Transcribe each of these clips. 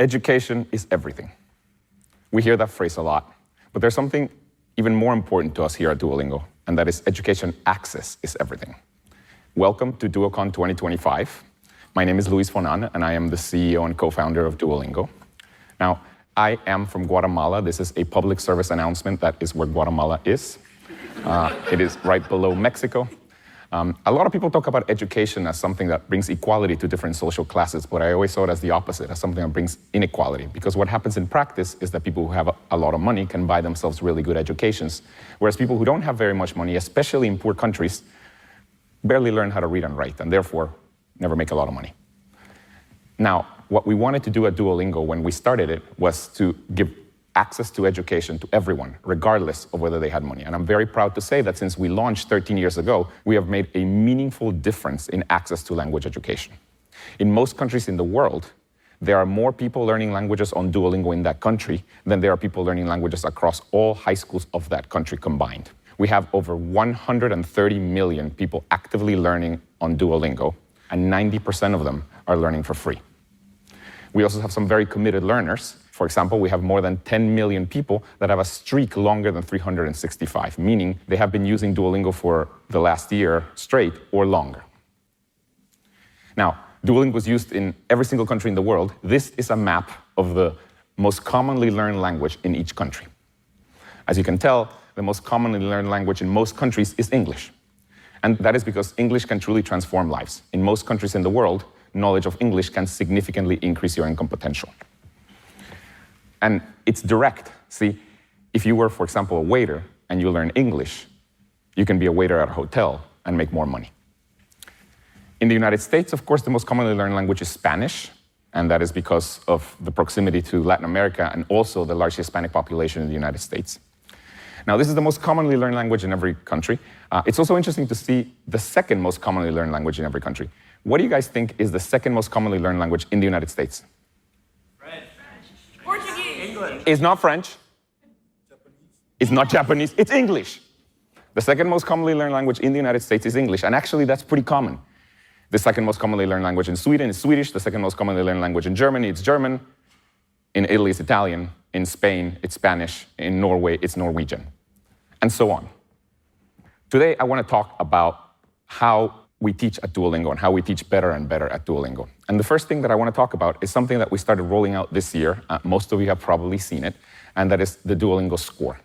Education is everything. We hear that phrase a lot, but there's something even more important to us here at Duolingo, and that is education access is everything. Welcome to Duocon 2025. My name is Luis Fonan, and I am the CEO and co-founder of Duolingo. Now, I am from Guatemala. This is a public service announcement. That is where Guatemala is. It is right below Mexico. A lot of people talk about education as something that brings equality to different social classes, but I always saw it as the opposite, as something that brings inequality. Because what happens in practice is that people who have a lot of money can buy themselves really good educations, whereas people who don't have very much money, especially in poor countries, barely learn how to read and write, and therefore never make a lot of money. Now, what we wanted to do at Duolingo when we started it was to give access to education to everyone, regardless of whether they had money. And I'm very proud to say that since we launched 13 years ago, we have made a meaningful difference in access to language education. In most countries in the world, there are more people learning languages on Duolingo in that country than there are people learning languages across all high schools of that country combined. We have over 130 million people actively learning on Duolingo, and 90% of them are learning for free. We also have some very committed learners. For example, we have more than 10 million people that have a streak longer than 365, meaning they have been using Duolingo for the last year straight or longer. Now, Duolingo is used in every single country in the world. This is a map of the most commonly learned language in each country. As you can tell, the most commonly learned language in most countries is English. And that is because English can truly transform lives. In most countries in the world, knowledge of English can significantly increase your income potential. And it's direct. See, if you were, for example, a waiter and you learn English, you can be a waiter at a hotel and make more money. In the United States, of course, the most commonly learned language is Spanish, and that is because of the proximity to Latin America and also the large Hispanic population in the United States. Now, this is the most commonly learned language in every country. It's also interesting to see the second most commonly learned language in every country. What do you guys think is the second most commonly learned language in the United States? French. Portuguese. English. It's not French. Japanese. It's not Japanese. It's English. The second most commonly learned language in the United States is English, and actually that's pretty common. The second most commonly learned language in Sweden is Swedish. The second most commonly learned language in Germany, it's German. In Italy, it's Italian. In Spain, it's Spanish. In Norway, it's Norwegian. And so on. Today, I want to talk about how we teach at Duolingo and how we teach better and better at Duolingo. And the first thing that I want to talk about is something that we started rolling out this year. Most of you have probably seen it, and that is the Duolingo score.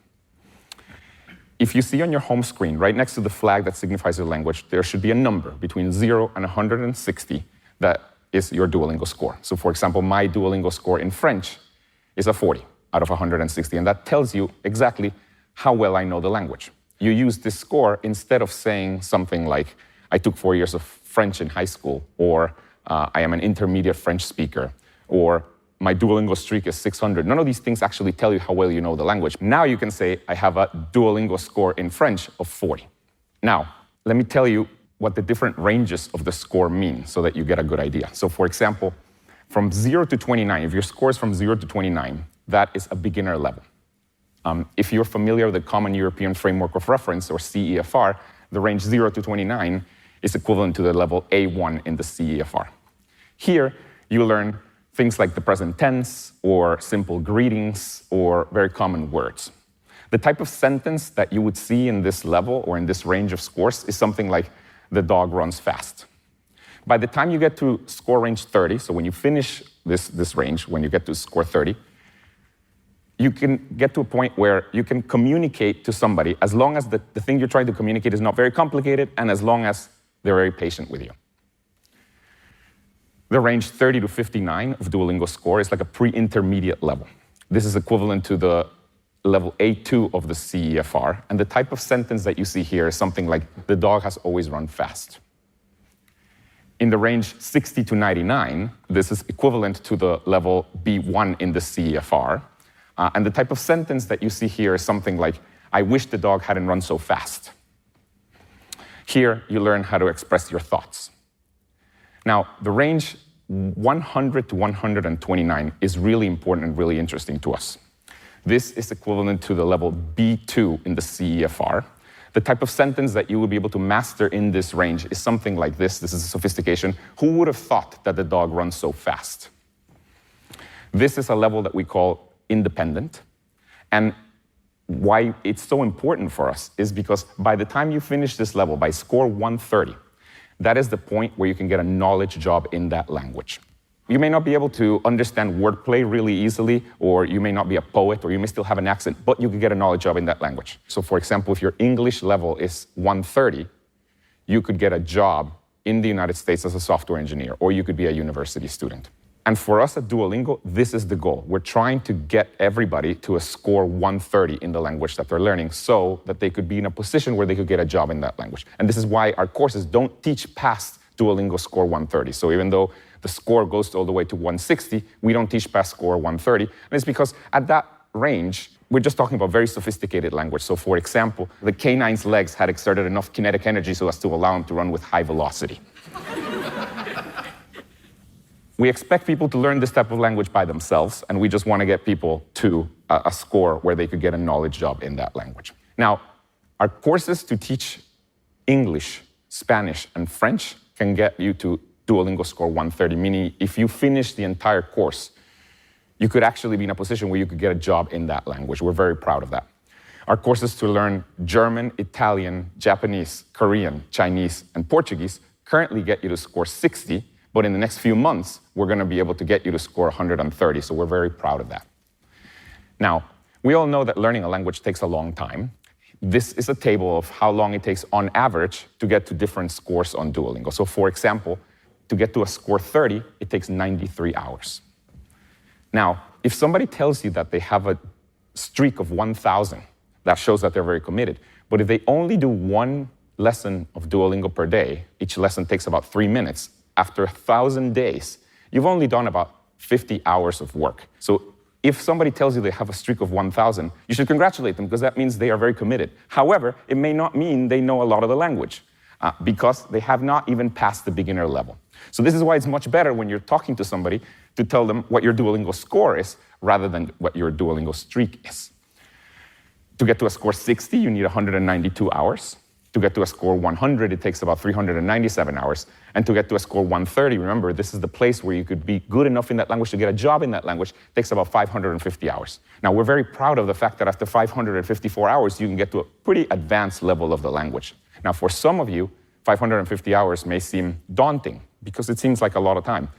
If you see on your home screen, right next to the flag that signifies your language, there should be a number between 0 and 160 that is your Duolingo score. So for example, my Duolingo score in French is a 40 out of 160, and that tells you exactly how well I know the language. You use this score instead of saying something like, I took 4 years of French in high school, or I am an intermediate French speaker, or my Duolingo streak is 600. None of these things actually tell you how well you know the language. Now you can say, I have a Duolingo score in French of 40. Now, let me tell you what the different ranges of the score mean so that you get a good idea. So for example, from 0 to 29, if your score is from 0 to 29, that is a beginner level. If you're familiar with the Common European Framework of Reference, or CEFR, the range 0 to 29 is equivalent to the level A1 in the CEFR. Here, you learn things like the present tense, or simple greetings, or very common words. The type of sentence that you would see in this level or in this range of scores is something like, the dog runs fast. By the time you get to score range 30, so when you finish this range, when you get to score 30, you can get to a point where you can communicate to somebody as long as the thing you're trying to communicate is not very complicated and as long as they're very patient with you. The range 30 to 59 of Duolingo score is like a pre-intermediate level. This is equivalent to the level A2 of the CEFR, and the type of sentence that you see here is something like, the dog has always run fast. In the range 60 to 99, this is equivalent to the level B1 in the CEFR, and the type of sentence that you see here is something like, I wish the dog hadn't run so fast. Here, you learn how to express your thoughts. Now, the range 100 to 129 is really important and really interesting to us. This is equivalent to the level B2 in the CEFR. The type of sentence that you will be able to master in this range is something like this. This is a sophistication. Who would have thought that the dog runs so fast? This is a level that we call independent. And why it's so important for us is because by the time you finish this level, by score 130, that is the point where you can get a knowledge job in that language. You may not be able to understand wordplay really easily, or you may not be a poet, or you may still have an accent, but you can get a knowledge job in that language. So for example, if your English level is 130, you could get a job in the United States as a software engineer, or you could be a university student. And for us at Duolingo, this is the goal. We're trying to get everybody to a score 130 in the language that they're learning so that they could be in a position where they could get a job in that language. And this is why our courses don't teach past Duolingo score 130. So even though the score goes all the way to 160, we don't teach past score 130. And it's because at that range, we're just talking about very sophisticated language. So for example, the canine's legs had exerted enough kinetic energy so as to allow him to run with high velocity. We expect people to learn this type of language by themselves, and we just want to get people to a score where they could get a knowledge job in that language. Now, our courses to teach English, Spanish, and French can get you to Duolingo score 130, meaning if you finish the entire course, you could actually be in a position where you could get a job in that language. We're very proud of that. Our courses to learn German, Italian, Japanese, Korean, Chinese, and Portuguese currently get you to score 60, but in the next few months, we're going to be able to get you to score 130, so we're very proud of that. Now, we all know that learning a language takes a long time. This is a table of how long it takes on average to get to different scores on Duolingo. So for example, to get to a score 30, it takes 93 hours. Now, if somebody tells you that they have a streak of 1,000, that shows that they're very committed. But if they only do one lesson of Duolingo per day, each lesson takes about 3 minutes, after 1,000 days, you've only done about 50 hours of work. So if somebody tells you they have a streak of 1,000, you should congratulate them because that means they are very committed. However, it may not mean they know a lot of the language because they have not even passed the beginner level. So this is why it's much better when you're talking to somebody to tell them what your Duolingo score is rather than what your Duolingo streak is. To get to a score 60, you need 192 hours. To get to a score 100, it takes about 397 hours. And to get to a score 130, remember, this is the place where you could be good enough in that language to get a job in that language, it takes about 550 hours. Now, we're very proud of the fact that after 554 hours, you can get to a pretty advanced level of the language. Now, for some of you, 550 hours may seem daunting because it seems like a lot of time.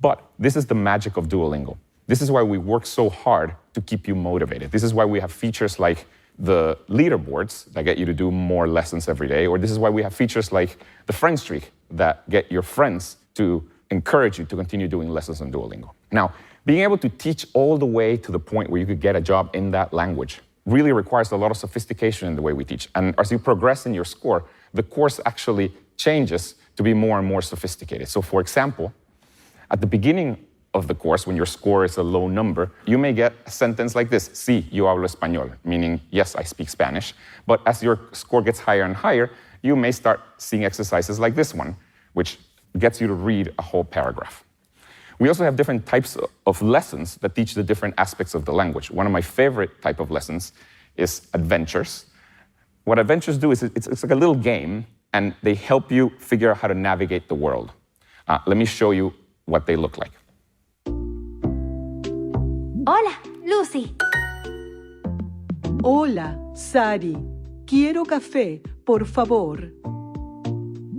But this is the magic of Duolingo. This is why we work so hard to keep you motivated. This is why we have features like the leaderboards that get you to do more lessons every day, or this is why we have features like the friend streak that get your friends to encourage you to continue doing lessons on Duolingo. Now, being able to teach all the way to the point where you could get a job in that language really requires a lot of sophistication in the way we teach. And as you progress in your score, the course actually changes to be more and more sophisticated. So for example, at the beginning of the course, when your score is a low number, you may get a sentence like this, sí, yo hablo español, meaning, yes, I speak Spanish. But as your score gets higher and higher, you may start seeing exercises like this one, which gets you to read a whole paragraph. We also have different types of lessons that teach the different aspects of the language. One of my favorite type of lessons is adventures. What adventures do is it's like a little game, and they help you figure out how to navigate the world. Let me show you what they look like. Hola, Lucy. Hola, Sari. Quiero café, por favor.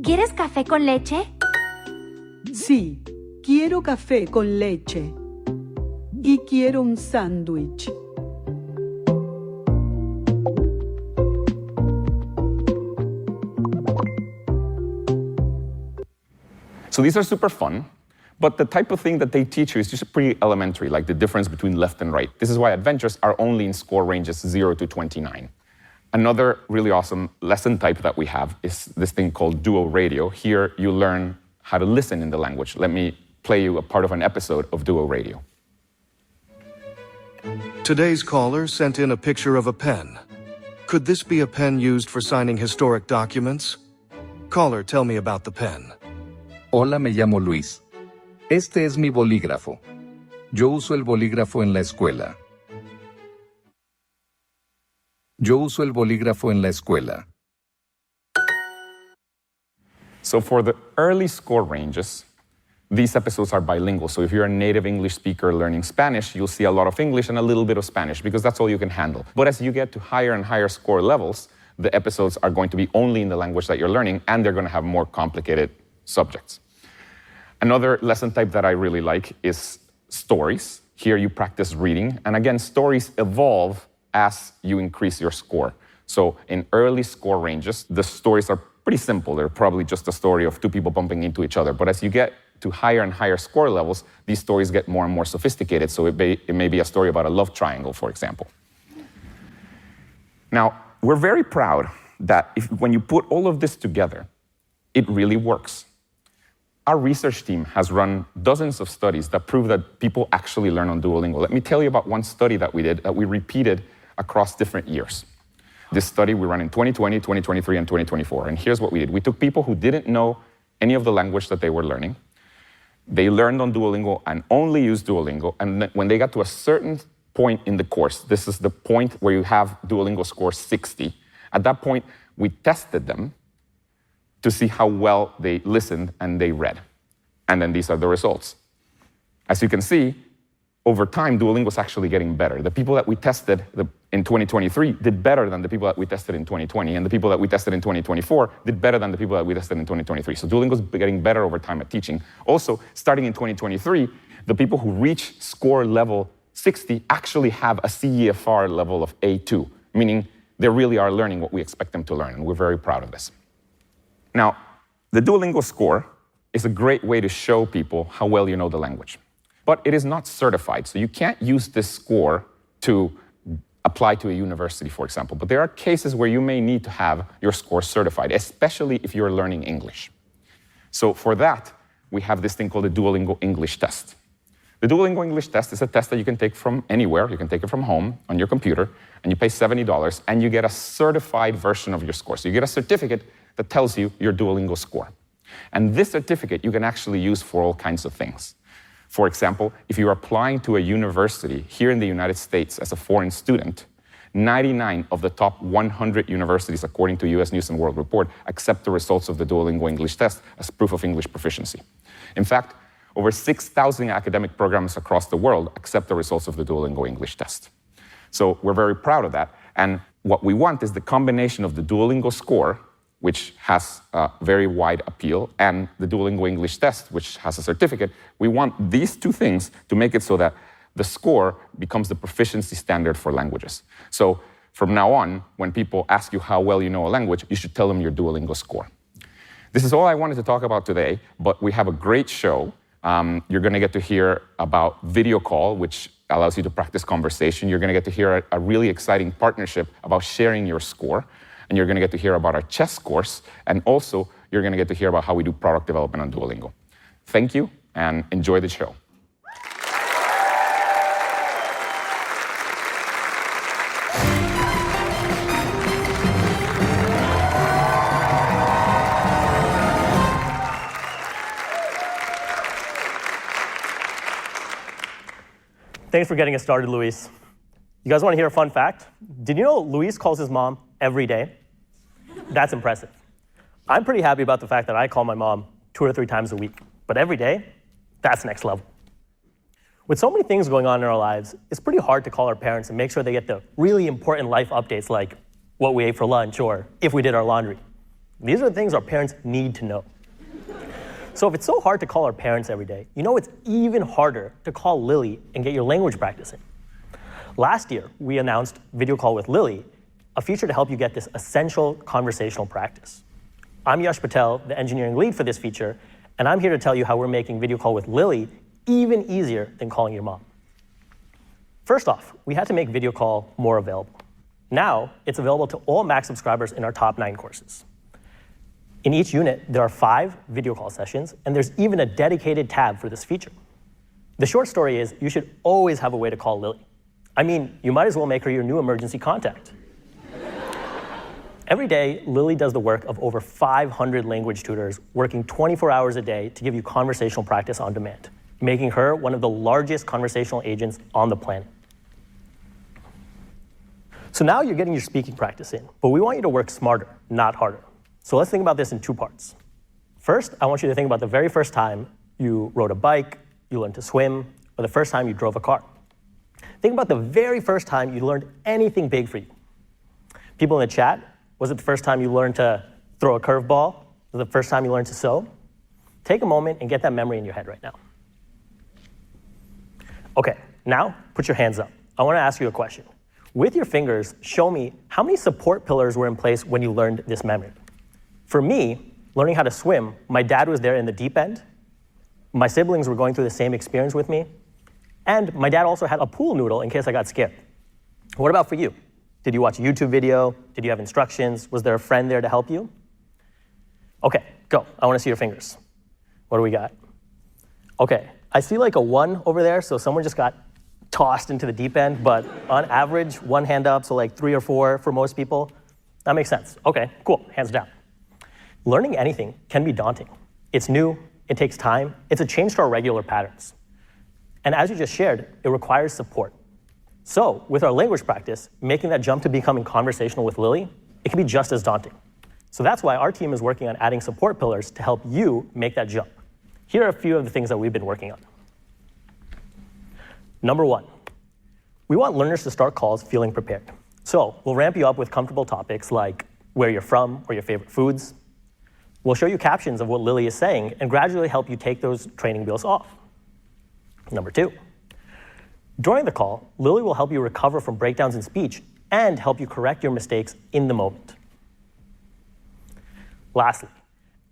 ¿Quieres café con leche? Sí, quiero café con leche. Y quiero un sándwich. So these are super fun. But the type of thing that they teach you is just pretty elementary, like the difference between left and right. This is why adventures are only in score ranges 0 to 29. Another really awesome lesson type that we have is this thing called Duo Radio. Here you learn how to listen in the language. Let me play you a part of an episode of Duo Radio. Today's caller sent in a picture of a pen. Could this be a pen used for signing historic documents? Caller, tell me about the pen. Hola, me llamo Luis. Este es mi bolígrafo. Yo uso el bolígrafo en la escuela. Yo uso el bolígrafo en la escuela. So for the early score ranges, these episodes are bilingual. So if you're a native English speaker learning Spanish, you'll see a lot of English and a little bit of Spanish because that's all you can handle. But as you get to higher and higher score levels, the episodes are going to be only in the language that you're learning, and they're going to have more complicated subjects. Another lesson type that I really like is stories. Here you practice reading. And again, stories evolve as you increase your score. So in early score ranges, the stories are pretty simple. They're probably just a story of two people bumping into each other. But as you get to higher and higher score levels, these stories get more and more sophisticated. So it may be a story about a love triangle, for example. Now, we're very proud that when you put all of this together, it really works. Our research team has run dozens of studies that prove that people actually learn on Duolingo. Let me tell you about one study that we did that we repeated across different years. This study we ran in 2020, 2023, and 2024. And here's what we did. We took people who didn't know any of the language that they were learning. They learned on Duolingo and only used Duolingo. And when they got to a certain point in the course, this is the point where you have Duolingo score 60. At that point, we tested them to see how well they listened and they read. And then these are the results. As you can see, over time, Duolingo is actually getting better. The people that we tested in 2023 did better than the people that we tested in 2020, and the people that we tested in 2024 did better than the people that we tested in 2023. So Duolingo is getting better over time at teaching. Also, starting in 2023, the people who reach score level 60 actually have a CEFR level of A2, meaning they really are learning what we expect them to learn, and we're very proud of this. Now, the Duolingo score is a great way to show people how well you know the language. But it is not certified, so you can't use this score to apply to a university, for example. But there are cases where you may need to have your score certified, especially if you're learning English. So for that, we have this thing called the Duolingo English Test. The Duolingo English Test is a test that you can take from anywhere. You can take it from home on your computer, and you pay $70, and you get a certified version of your score. So you get a certificate that tells you your Duolingo score. And this certificate you can actually use for all kinds of things. For example, if you're applying to a university here in the United States as a foreign student, 99 of the top 100 universities, according to US News & World Report, accept the results of the Duolingo English Test as proof of English proficiency. In fact, over 6,000 academic programs across the world accept the results of the Duolingo English Test. So we're very proud of that. And what we want is the combination of the Duolingo score, which has a very wide appeal, and the Duolingo English Test, which has a certificate. We want these two things to make it so that the score becomes the proficiency standard for languages. So from now on, when people ask you how well you know a language, you should tell them your Duolingo score. This is all I wanted to talk about today, but we have a great show. You're going to get to hear about video call, which allows you to practice conversation. You're going to get to hear a really exciting partnership about sharing your score. And you're going to get to hear about our chess course, and also you're going to get to hear about how we do product development on Duolingo. Thank you, and enjoy the show. Thanks for getting us started, Luis. You guys want to hear a fun fact? Did you know Luis calls his mom every day? That's impressive. I'm pretty happy about the fact that I call my mom 2 or 3 times a week, but every day, that's next level. With so many things going on in our lives, it's pretty hard to call our parents and make sure they get the really important life updates like what we ate for lunch or if we did our laundry. These are the things our parents need to know. So if it's so hard to call our parents every day, you know it's even harder to call Lily and get your language practice in. Last year, we announced Video Call with Lily, a feature to help you get this essential conversational practice. I'm Yash Patel, the engineering lead for this feature, and I'm here to tell you how we're making Video Call with Lily even easier than calling your mom. First off, we had to make Video Call more available. Now, it's available to all Max subscribers in our top 9 courses. In each unit, there are 5 video call sessions, and there's even a dedicated tab for this feature. The short story is you should always have a way to call Lily. I mean, you might as well make her your new emergency contact. Every day, Lily does the work of over 500 language tutors working 24 hours a day to give you conversational practice on demand, making her one of the largest conversational agents on the planet. So now you're getting your speaking practice in, but we want you to work smarter, not harder. So let's think about this in 2 parts. First, I want you to think about the very first time you rode a bike, you learned to swim, or the first time you drove a car. Think about the very first time you learned anything big for you. People in the chat, was it the first time you learned to throw a curveball? Was it the first time you learned to sew? Take a moment and get that memory in your head right now. Okay, now put your hands up. I want to ask you a question. With your fingers, show me how many support pillars were in place when you learned this memory. For me, learning how to swim, my dad was there in the deep end. My siblings were going through the same experience with me. And my dad also had a pool noodle in case I got scared. What about for you? Did you watch a YouTube video? Did you have instructions? Was there a friend there to help you? Okay, go. I want to see your fingers. What do we got? Okay, I see like a 1 over there, so someone just got tossed into the deep end, but on average, 1 hand up, so like 3 or 4 for most people. That makes sense. Okay, cool, hands down. Learning anything can be daunting. It's new, it takes time, it's a change to our regular patterns. And as you just shared, it requires support. So with our language practice, making that jump to becoming conversational with Lily, it can be just as daunting. So that's why our team is working on adding support pillars to help you make that jump. Here are a few of the things that we've been working on. Number 1, we want learners to start calls feeling prepared. So we'll ramp you up with comfortable topics like where you're from or your favorite foods. We'll show you captions of what Lily is saying and gradually help you take those training wheels off. Number 2, during the call, Lily will help you recover from breakdowns in speech and help you correct your mistakes in the moment. Lastly,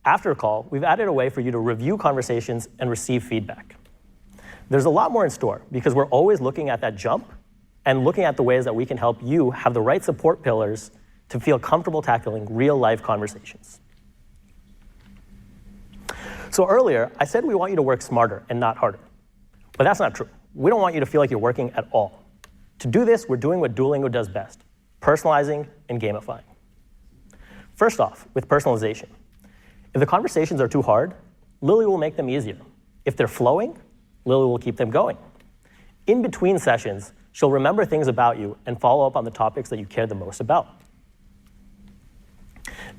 after a call, we've added a way for you to review conversations and receive feedback. There's a lot more in store because we're always looking at that jump and looking at the ways that we can help you have the right support pillars to feel comfortable tackling real-life conversations. So earlier, I said we want you to work smarter and not harder. But that's not true. We don't want you to feel like you're working at all. To do this, we're doing what Duolingo does best, personalizing and gamifying. First off, with personalization. If the conversations are too hard, Lily will make them easier. If they're flowing, Lily will keep them going. In between sessions, she'll remember things about you and follow up on the topics that you care the most about.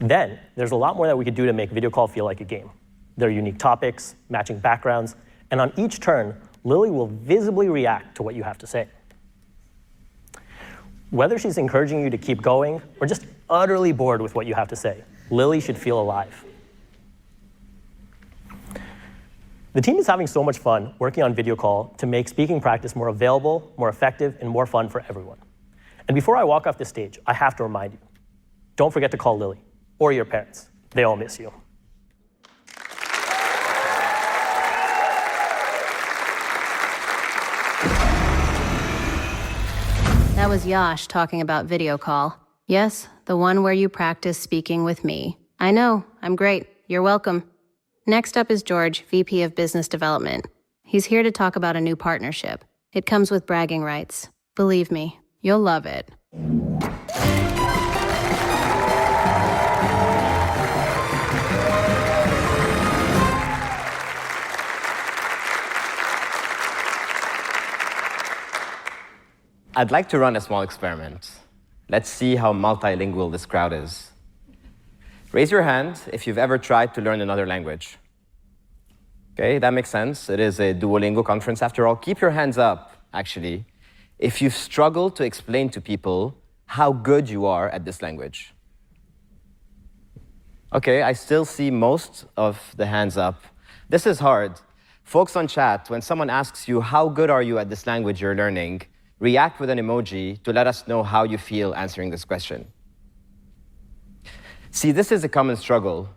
Then, there's a lot more that we could do to make video call feel like a game. There are unique topics, matching backgrounds, and on each turn, Lily will visibly react to what you have to say. Whether she's encouraging you to keep going or just utterly bored with what you have to say, Lily should feel alive. The team is having so much fun working on video call to make speaking practice more available, more effective, and more fun for everyone. And before I walk off the stage, I have to remind you, don't forget to call Lily or your parents. They all miss you. That was Yash talking about video call. Yes, the one where you practice speaking with me. I know, I'm great. You're welcome. Next up is George, VP of Business Development. He's here to talk about a new partnership. It comes with bragging rights. Believe me, you'll love it. I'd like to run a small experiment. Let's see how multilingual this crowd is. Raise your hand if you've ever tried to learn another language. Okay, that makes sense. It is a Duolingo conference after all. Keep your hands up, actually, if you've struggled to explain to people how good you are at this language. Okay, I still see most of the hands up. This is hard. Folks on chat, when someone asks you, how good are you at this language you're learning, react with an emoji to let us know how you feel answering this question. See, this is a common struggle,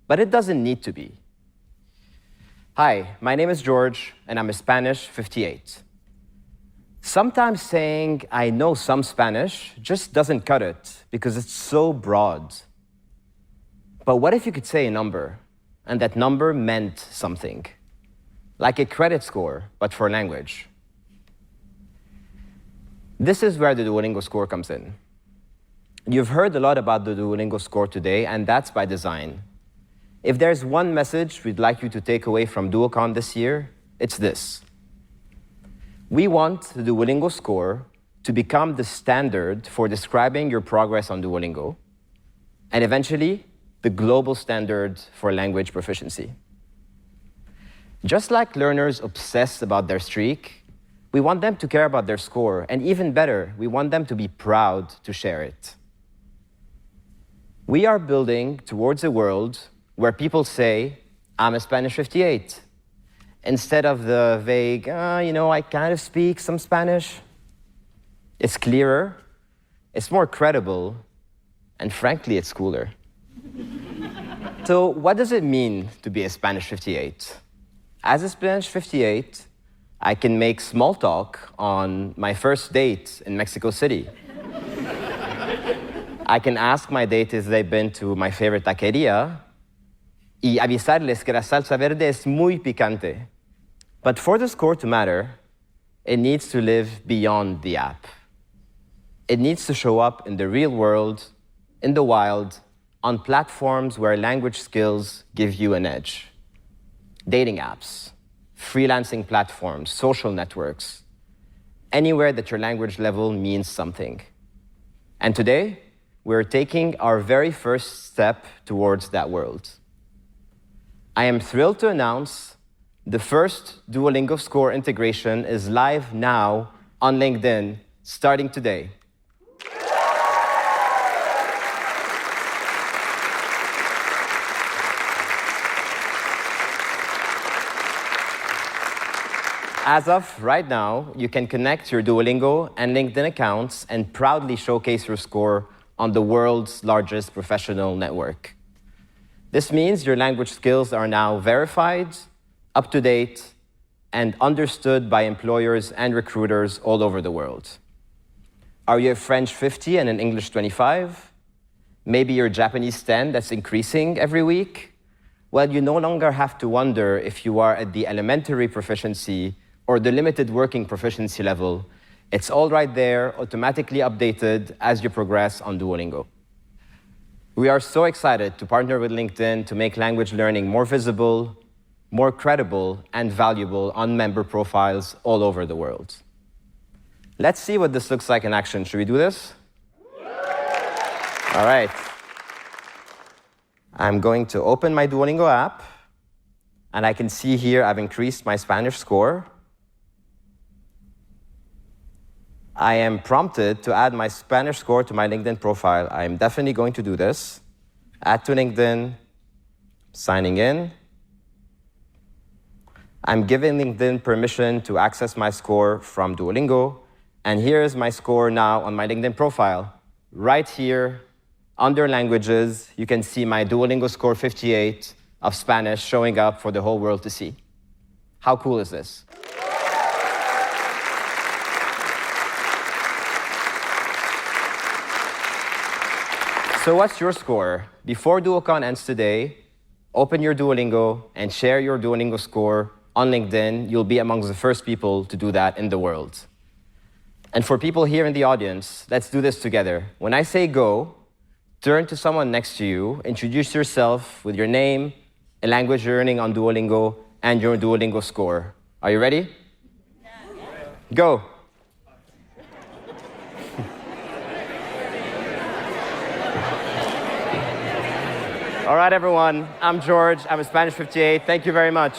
but it doesn't need to be. Hi, my name is George, and I'm a Spanish 58. Sometimes saying I know some Spanish just doesn't cut it because it's so broad. But what if you could say a number, and that number meant something? Like a credit score, but for language. This is where the Duolingo score comes in. You've heard a lot about the Duolingo score today, and that's by design. If there's one message we'd like you to take away from Duocon this year, it's this. We want the Duolingo score to become the standard for describing your progress on Duolingo, and eventually, the global standard for language proficiency. Just like learners obsess about their streak, we want them to care about their score, and even better, we want them to be proud to share it. We are building towards a world where people say, I'm a Spanish 58, instead of the vague, I kind of speak some Spanish. It's clearer, it's more credible, and frankly, it's cooler. So what does it mean to be a Spanish 58? As a Spanish 58, I can make small talk on my first date in Mexico City. I can ask my date if they've been to my favorite taqueria y avisarles que la salsa verde es muy picante. But for the score to matter, it needs to live beyond the app. It needs to show up in the real world, in the wild, on platforms where language skills give you an edge. Dating apps, freelancing platforms, social networks, anywhere that your language level means something. And today, we're taking our very first step towards that world. I am thrilled to announce the first Duolingo Score integration is live now on LinkedIn, starting today. As of right now, you can connect your Duolingo and LinkedIn accounts and proudly showcase your score on the world's largest professional network. This means your language skills are now verified, up to date, and understood by employers and recruiters all over the world. Are you a French 50 and an English 25? Maybe you're Japanese 10 that's increasing every week? Well, you no longer have to wonder if you are at the elementary proficiency or the limited working proficiency level. It's all right there, automatically updated as you progress on Duolingo. We are so excited to partner with LinkedIn to make language learning more visible, more credible, and valuable on member profiles all over the world. Let's see what this looks like in action. Should we do this? All right. I'm going to open my Duolingo app, and I can see here I've increased my Spanish score. I am prompted to add my Spanish score to my LinkedIn profile. I am definitely going to do this. Add to LinkedIn, signing in. I'm giving LinkedIn permission to access my score from Duolingo, and here is my score now on my LinkedIn profile. Right here, under languages, you can see my Duolingo score 58 of Spanish showing up for the whole world to see. How cool is this? So what's your score? Before Duocon ends today, open your Duolingo and share your Duolingo score on LinkedIn. You'll be amongst the first people to do that in the world. And for people here in the audience, let's do this together. When I say go, turn to someone next to you, introduce yourself with your name, a language you're learning on Duolingo, and your Duolingo score. Are you ready? Yeah. Go. All right, everyone. I'm George. I'm a Spanish 58. Thank you very much.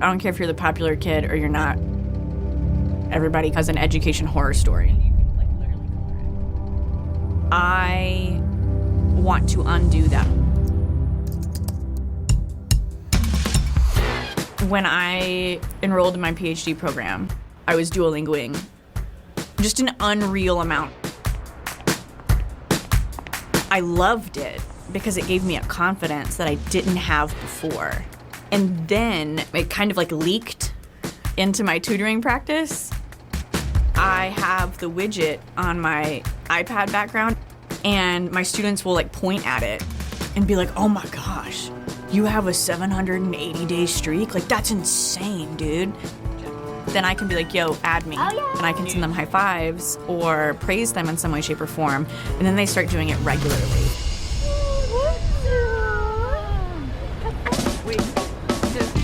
I don't care if you're the popular kid or you're not. Everybody has an education horror story. I want to undo that. When I enrolled in my PhD program, I was Duolingoing just an unreal amount. I loved it because it gave me a confidence that I didn't have before. And then it kind of like leaked into my tutoring practice. I have the widget on my iPad background, and my students will like point at it and be like, oh my gosh, you have a 780-day streak? Like, that's insane, dude. Then I can be like, yo, add me. Oh, yeah. And I can send them high fives or praise them in some way, shape, or form. And then they start doing it regularly.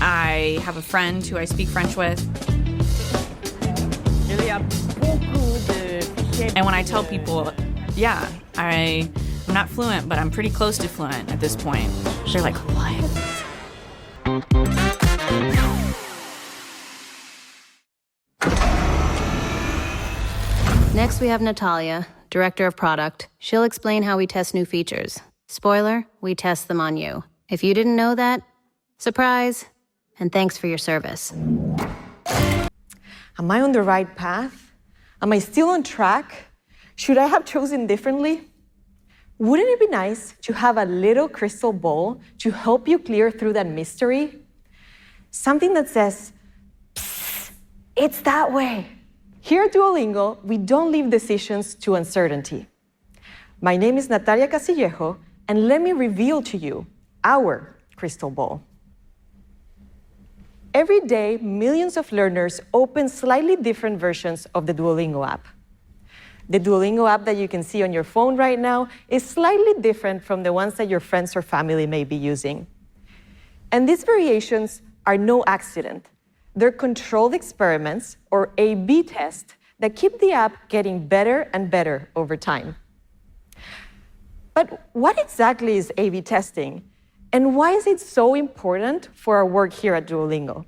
I have a friend who I speak French with. And when I tell people, yeah, I'm not fluent, but I'm pretty close to fluent at this point, they're like, what? Next, we have Natalia, Director of Product. She'll explain how we test new features. Spoiler, we test them on you. If you didn't know that, surprise, and thanks for your service. Am I on the right path? Am I still on track? Should I have chosen differently? Wouldn't it be nice to have a little crystal ball to help you clear through that mystery? Something that says, "Psst, it's that way." Here at Duolingo, we don't leave decisions to uncertainty. My name is Natalia Casillejo, and let me reveal to you our crystal ball. Every day, millions of learners open slightly different versions of the Duolingo app. The Duolingo app that you can see on your phone right now is slightly different from the ones that your friends or family may be using. And these variations are no accident. They're controlled experiments, or A/B tests, that keep the app getting better and better over time. But what exactly is A/B testing? And why is it so important for our work here at Duolingo?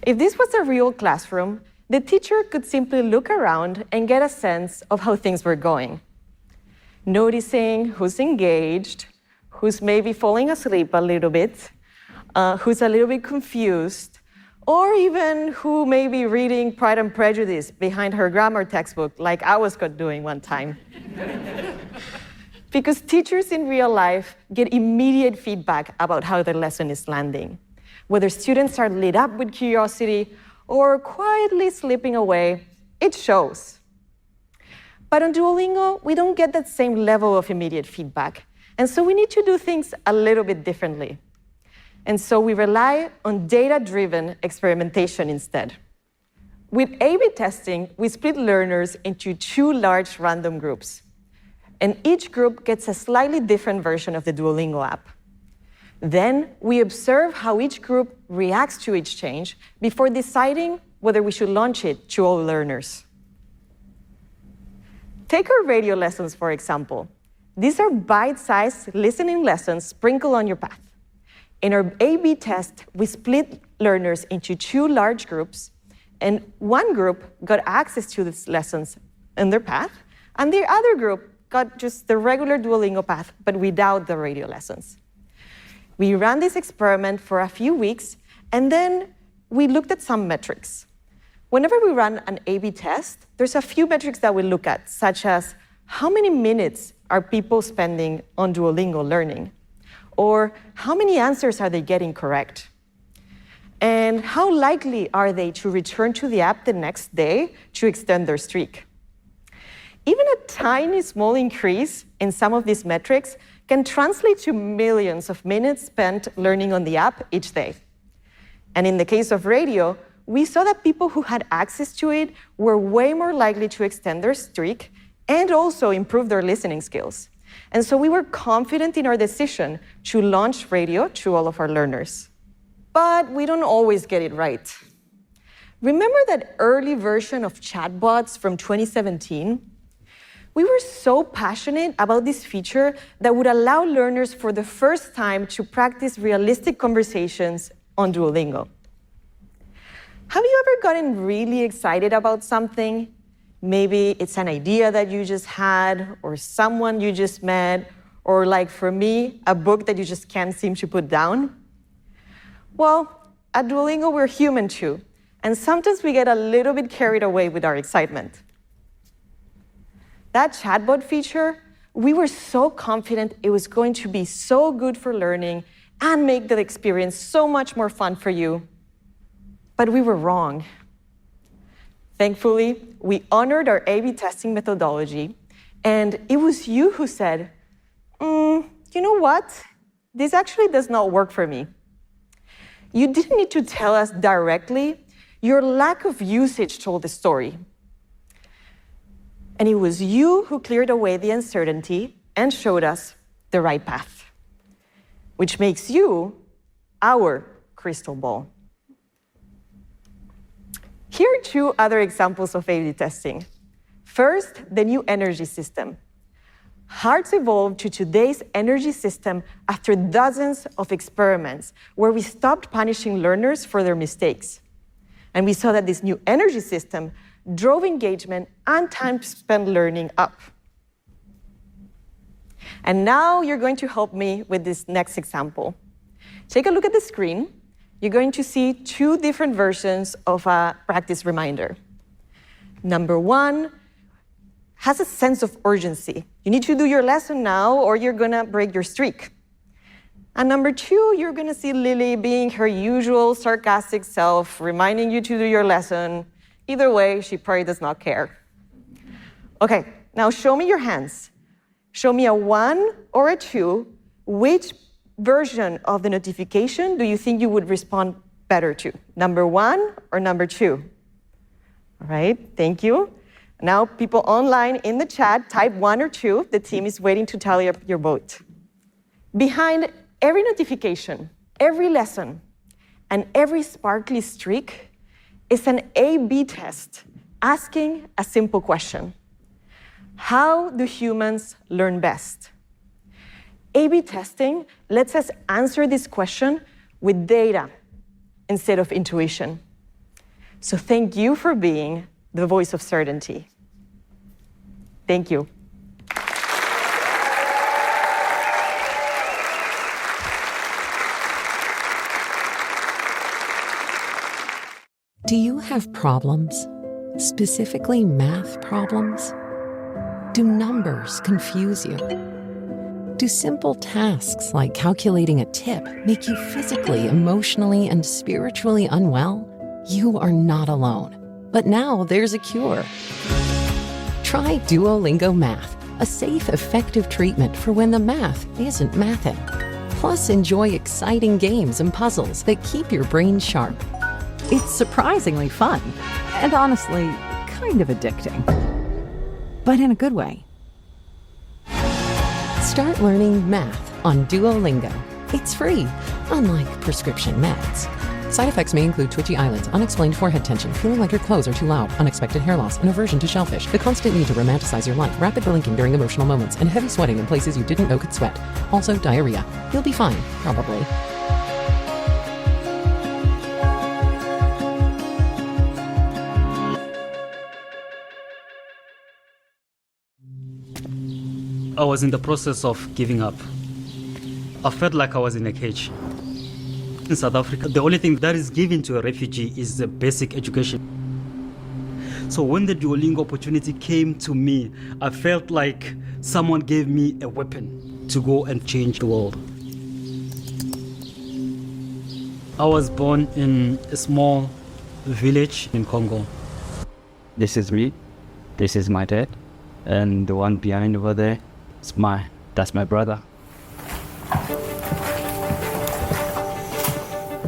If this was a real classroom, the teacher could simply look around and get a sense of how things were going, noticing who's engaged, who's maybe falling asleep a little bit, who's a little bit confused, or even who may be reading Pride and Prejudice behind her grammar textbook like I was caught doing one time. Because teachers in real life get immediate feedback about how their lesson is landing, whether students are lit up with curiosity or quietly slipping away, it shows. But on Duolingo, we don't get that same level of immediate feedback, and so we need to do things a little bit differently. And so we rely on data-driven experimentation instead. With A/B testing, we split learners into 2 large random groups. And each group gets a slightly different version of the Duolingo app. Then we observe how each group reacts to each change before deciding whether we should launch it to all learners. Take our radio lessons, for example. These are bite-sized listening lessons sprinkled on your path. In our A/B test, we split learners into 2 large groups, and one group got access to these lessons in their path, and the other group got just the regular Duolingo path, but without the radio lessons. We ran this experiment for a few weeks, and then we looked at some metrics. Whenever we run an A/B test, there's a few metrics that we look at, such as how many minutes are people spending on Duolingo learning? Or how many answers are they getting correct? And how likely are they to return to the app the next day to extend their streak? Even a tiny small increase in some of these metrics can translate to millions of minutes spent learning on the app each day. And in the case of radio, we saw that people who had access to it were way more likely to extend their streak and also improve their listening skills. And so we were confident in our decision to launch radio to all of our learners. But we don't always get it right. Remember that early version of chatbots from 2017? We were so passionate about this feature that would allow learners for the first time to practice realistic conversations on Duolingo. Have you ever gotten really excited about something? Maybe it's an idea that you just had, or someone you just met, or like for me, a book that you just can't seem to put down. Well, at Duolingo, we're human too, and sometimes we get a little bit carried away with our excitement. That chatbot feature, we were so confident it was going to be so good for learning and make the experience so much more fun for you. But we were wrong. Thankfully, we honored our A/B testing methodology, and it was you who said, you know what? This actually does not work for me. You didn't need to tell us directly. Your lack of usage told the story. And it was you who cleared away the uncertainty and showed us the right path, which makes you our crystal ball. Here are two other examples of A/B testing. First, the new energy system. Hearts evolved to today's energy system after dozens of experiments where we stopped punishing learners for their mistakes. And we saw that this new energy system drove engagement and time spent learning up. And now you're going to help me with this next example. Take a look at the screen. You're going to see two different versions of a practice reminder. Number one has a sense of urgency. You need to do your lesson now or you're gonna break your streak. And number two, you're gonna see Lily being her usual sarcastic self, reminding you to do your lesson. Either way, she probably does not care. Okay, now show me your hands. Show me a 1 or a 2. Which version of the notification do you think you would respond better to? Number 1 or number 2? All right, thank you. Now, people online in the chat, type 1 or 2. The team is waiting to tally up your vote. Behind every notification, every lesson, and every sparkly streak is an A/B test asking a simple question. How do humans learn best? A/B testing lets us answer this question with data instead of intuition. So thank you for being the voice of certainty. Thank you. Do you have problems? Specifically math problems? Do numbers confuse you? Do simple tasks like calculating a tip make you physically, emotionally, and spiritually unwell? You are not alone. But now there's a cure. Try Duolingo Math, a safe, effective treatment for when the math isn't mathing. Plus, enjoy exciting games and puzzles that keep your brain sharp. It's surprisingly fun, and honestly, kind of addicting. But in a good way. Start learning math on Duolingo. It's free, unlike prescription meds. Side effects may include twitchy eyelids, unexplained forehead tension, feeling like your clothes are too loud, unexpected hair loss, an aversion to shellfish, the constant need to romanticize your life, rapid blinking during emotional moments, and heavy sweating in places you didn't know could sweat. Also, diarrhea. You'll be fine, probably. I was in the process of giving up. I felt like I was in a cage. In South Africa, the only thing that is given to a refugee is the basic education. So when the Duolingo opportunity came to me, I felt like someone gave me a weapon to go and change the world. I was born in a small village in Congo. This is me. This is my dad. And the one behind over there, that's my brother.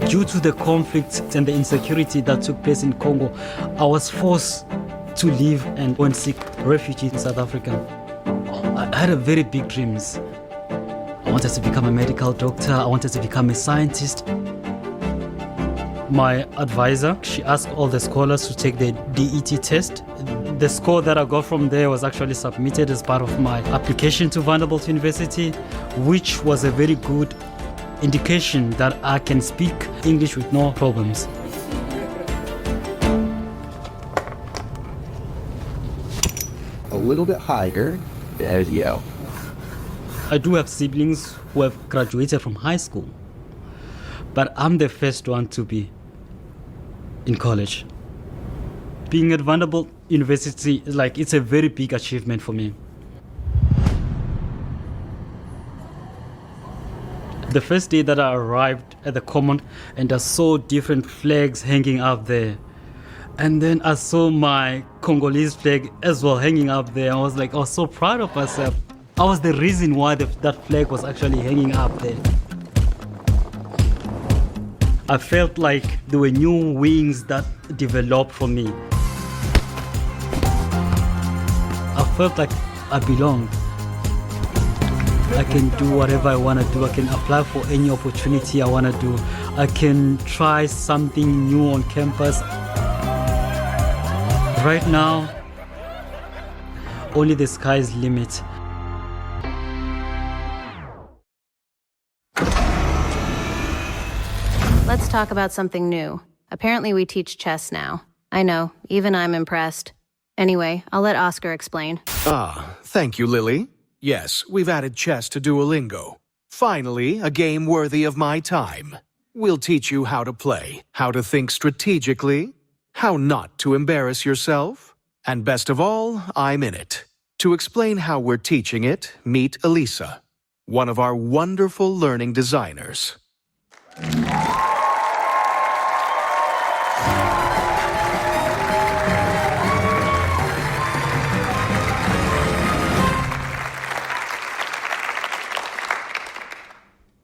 Due to the conflict and the insecurity that took place in Congo, I was forced to leave and go and seek refuge in South Africa. I had a very big dreams. I wanted to become a medical doctor. I wanted to become a scientist. My advisor, she asked all the scholars to take the DET test. The score that I got from there was actually submitted as part of my application to Vanderbilt University, which was a very good indication that I can speak English with no problems. A little bit higher. There you go. I do have siblings who have graduated from high school, but I'm the first one to be in college. Being at Vanderbilt University, it's a very big achievement for me. The first day that I arrived at the common and I saw different flags hanging up there. And then I saw my Congolese flag as well hanging up there. I was so proud of myself. I was the reason why that flag was actually hanging up there. I felt like there were new wings that developed for me. I felt like I belonged. I can do whatever I want to do. I can apply for any opportunity I want to do. I can try something new on campus. Right now, only the sky's limit. Let's talk about something new. Apparently we teach chess now. I know, even I'm impressed. Anyway, I'll let Oscar explain. Thank you, Lily. Yes, we've added chess to Duolingo. Finally, a game worthy of my time. We'll teach you how to play, how to think strategically, how not to embarrass yourself, and best of all, I'm in it. To explain how we're teaching it, meet Elisa, one of our wonderful learning designers.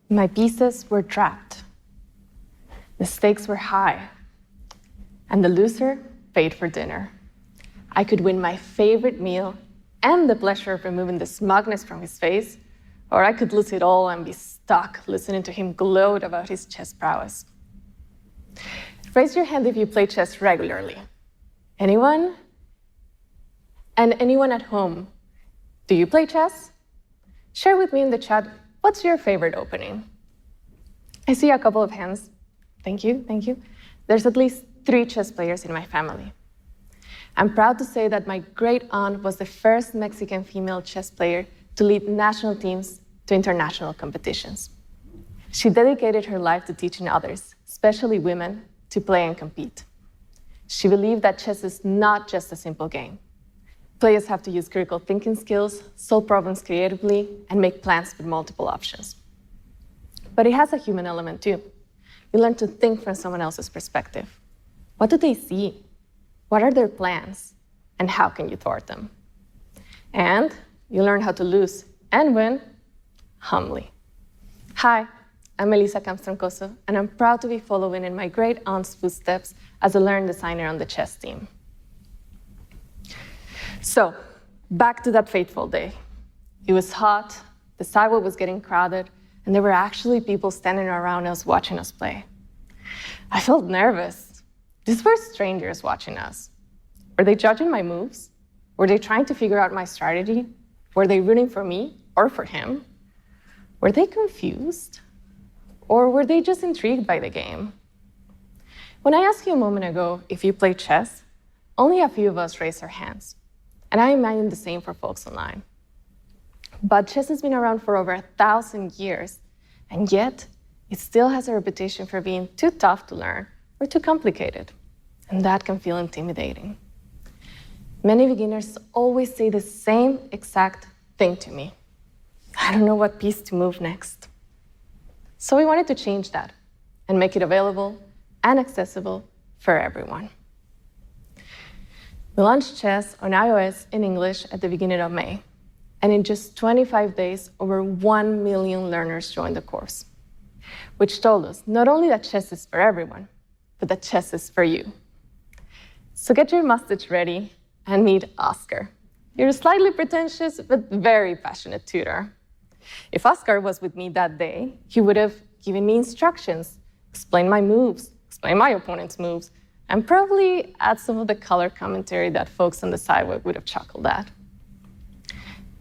My pieces were trapped. The stakes were high. And the loser paid for dinner. I could win my favorite meal and the pleasure of removing the smugness from his face, or I could lose it all and be stuck listening to him gloat about his chess prowess. Raise your hand if you play chess regularly. Anyone? And anyone at home? Do you play chess? Share with me in the chat, what's your favorite opening? I see a couple of hands. Thank you, thank you. There's at least 3 chess players in my family. I'm proud to say that my great-aunt was the first Mexican female chess player to lead national teams to international competitions. She dedicated her life to teaching others, especially women, to play and compete. She believed that chess is not just a simple game. Players have to use critical thinking skills, solve problems creatively, and make plans with multiple options. But it has a human element too. You learn to think from someone else's perspective. What do they see? What are their plans? And how can you thwart them? And you learn how to lose and win humbly. Hi, I'm Elisa Camps-Troncoso, and I'm proud to be following in my great-aunt's footsteps as a learning designer on the chess team. So, back to that fateful day. It was hot, the sidewalk was getting crowded, and there were actually people standing around us watching us play. I felt nervous. These were strangers watching us. Were they judging my moves? Were they trying to figure out my strategy? Were they rooting for me or for him? Were they confused? Or were they just intrigued by the game? When I asked you a moment ago if you play chess, only a few of us raised our hands. And I imagine the same for folks online. But chess has been around for over 1,000 years, and yet it still has a reputation for being too tough to learn or too complicated, and that can feel intimidating. Many beginners always say the same exact thing to me. I don't know what piece to move next. So we wanted to change that and make it available and accessible for everyone. We launched chess on iOS in English at the beginning of May, and in just 25 days, over 1 million learners joined the course, which told us not only that chess is for everyone, but that chess is for you. So get your mustache ready and meet Oscar. You're a slightly pretentious, but very passionate tutor. If Oscar was with me that day, he would have given me instructions, explained my moves, explained my opponent's moves, and probably add some of the color commentary that folks on the sidewalk would have chuckled at.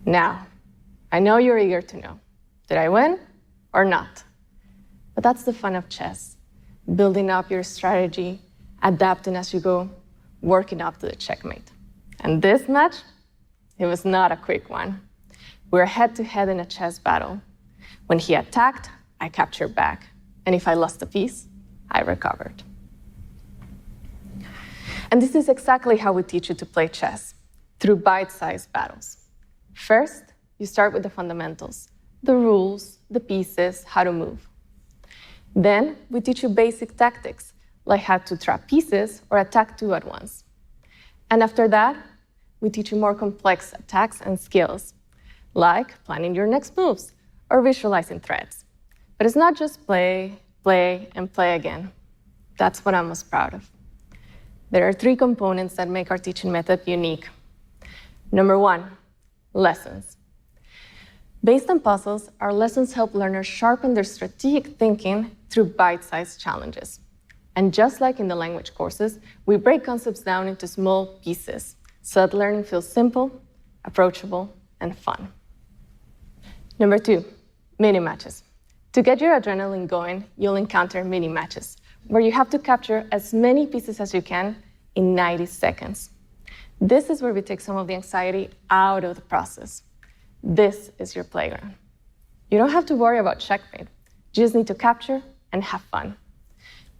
Now, I know you're eager to know, did I win or not? But that's the fun of chess, building up your strategy, adapting as you go, working up to the checkmate. And this match, it was not a quick one. We were head-to-head in a chess battle. When he attacked, I captured back. And if I lost a piece, I recovered. And this is exactly how we teach you to play chess, through bite-sized battles. First, you start with the fundamentals, the rules, the pieces, how to move. Then, we teach you basic tactics, like how to trap pieces or attack 2 at once. And after that, we teach you more complex attacks and skills, like planning your next moves or visualizing threats. But it's not just play, play, and play again. That's what I'm most proud of. There are 3 components that make our teaching method unique. Number 1, lessons. Based on puzzles, our lessons help learners sharpen their strategic thinking through bite-sized challenges. And just like in the language courses, we break concepts down into small pieces so that learning feels simple, approachable, and fun. Number 2, mini matches. To get your adrenaline going, you'll encounter mini matches, where you have to capture as many pieces as you can in 90 seconds. This is where we take some of the anxiety out of the process. This is your playground. You don't have to worry about checkmate. You just need to capture and have fun.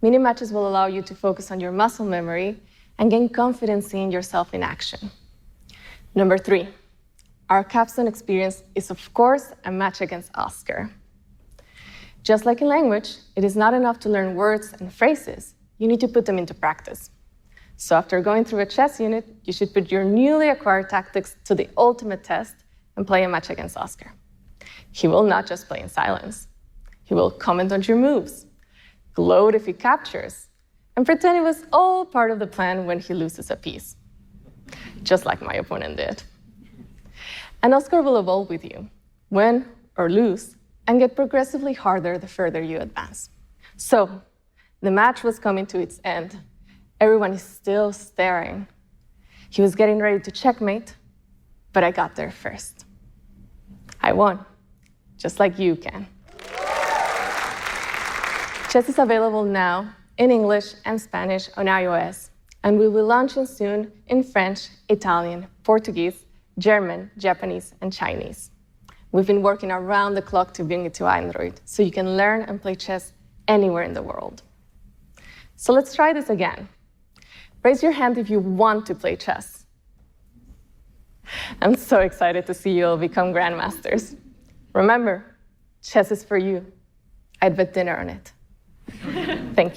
Mini matches will allow you to focus on your muscle memory and gain confidence in yourself in action. Number 3, our capstone experience is, of course, a match against Oscar. Just like in language, it is not enough to learn words and phrases. You need to put them into practice. So after going through a chess unit, you should put your newly acquired tactics to the ultimate test and play a match against Oscar. He will not just play in silence. He will comment on your moves, gloat if he captures, and pretend it was all part of the plan when he loses a piece, just like my opponent did. And Oscar will evolve with you, win or lose, and get progressively harder the further you advance. So, the match was coming to its end. Everyone is still staring. He was getting ready to checkmate, but I got there first. I won, just like you can. Chess is available now in English and Spanish on iOS, and we will be launching soon in French, Italian, Portuguese, German, Japanese, and Chinese. We've been working around the clock to bring it to Android, so you can learn and play chess anywhere in the world. So let's try this again. Raise your hand if you want to play chess. I'm so excited to see you all become grandmasters. Remember, chess is for you. I'd bet dinner on it. Thank you.